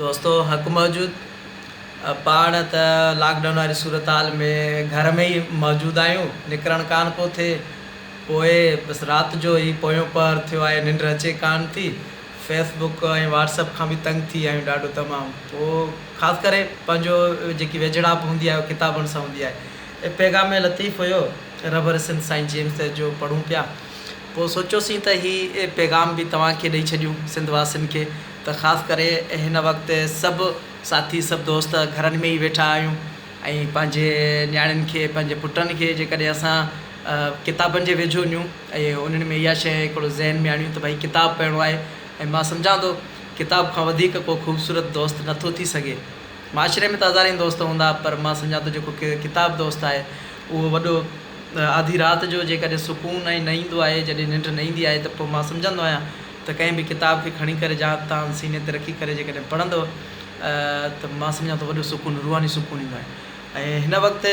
दोस्तों हक़ मौजूद पाण त लॉकडाउन वारी सूरत हाल में घर में ही मौजूद आहियूं, निकिरणु कान पियो थिए। पोइ बसि राति जो ई पोयों पहर थियो आहे, निंड अचे कान थी। फेसबुक ऐं व्हाट्सअप खां बि तंग थी विया आहियूं ॾाढो तमामु। पोइ ख़ासि करे पंहिंजो जेकी वेझड़ाप हूंदी आहे किताबनि सां हूंदी आहे। ऐं पैगाम लतीफ़ हुयो रबर सिंध साईं जेम्स जो पढ़ूं पिया। पोइ सोचियोसीं त हीअ पैगाम बि तव्हांखे ॾेई छॾियूं सिंध वासियुनि खे। त ख़ासि करे हिन वक़्तु सभु साथी सभु दोस्त घरनि में ई वेठा आहियूं ऐं पंहिंजे नियाणियुनि खे पंहिंजे पुटनि खे जेकॾहिं असां किताबनि जे वेझो ॾियूं ऐं उन्हनि में इहा शइ हिकिड़ो ज़हन में आणियूं त भई किताबु पढ़णो आहे। ऐं मां सम्झां थो किताब खां वधीक को ख़ूबसूरत दोस्त नथो थी सघे। माशरे में त हज़ार ई दोस्त हूंदा, पर मां सम्झां थो जेको किताब दोस्त आहे उहो वॾो आधी राति जो जेकॾहिं सुकून ऐं न ईंदो आहे, जॾहिं निंड न ईंदी आहे, त पोइ मां सम्झंदो आहियां त कंहिं बि किताब खे खणी करे जा तव्हां सीने ते रखी करे जेकॾहिं पढ़ंदव त मां सम्झां थो वॾो सुकून, रूहानी सुकून ईंदो आहे। ऐं हिन वक़्तु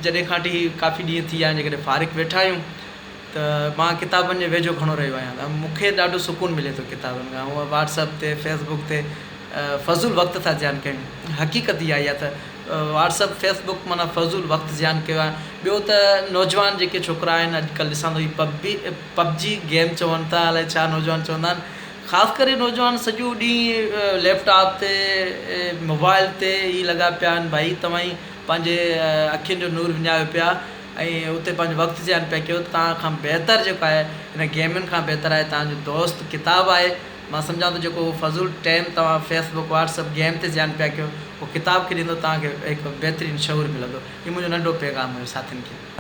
जॾहिं खां वठी काफ़ी ॾींहं थी विया आहिनि जेकॾहिं फ़ारिग वेठा आहियूं त मां किताबनि जे वेझो खणो रहियो आहियां। त मूंखे ॾाढो सुकून मिले थो किताबनि खां। उहा व्हाट्सअप ते फेसबुक ते फज़ूल वक़्तु था ज़ियान कयूं। हक़ीक़त इहा आहे त व्हाट्सअप फेसबुक माना फज़ूल वक़्तु ज़ियान कयो आहे। ॿियो त नौजवान जेके छोकिरा आहिनि अॼुकल्ह ॾिसां थो पबजी गेम चवनि था, अलाए छा नौजवान चवंदा आहिनि। ख़ासि करे नौजवान सॼो ॾींहुं लैपटॉप ते मोबाइल ते ई लॻा पिया आहिनि। भाई तव्हां ई पंहिंजे अखियुनि जो नूर विञायो पिया ऐं उते पंहिंजो वक़्तु ज़ियान पिया कयो। तव्हां खां बहितर जेको आहे हिन गेमियुनि खां बहितर आहे तव्हांजो दोस्त किताबु आहे। मां सम्झां थो जेको फज़ूल टाइम तव्हां फेसबुक व्हाट्सअप गेम ते ज़ियान पिया कयो, उहो किताब खे ॾींदो तव्हांखे हिकु बहितरीनु शऊर मिलंदो। इहो मुंहिंजो नंढो पैगाम हुयो साथियुनि खे।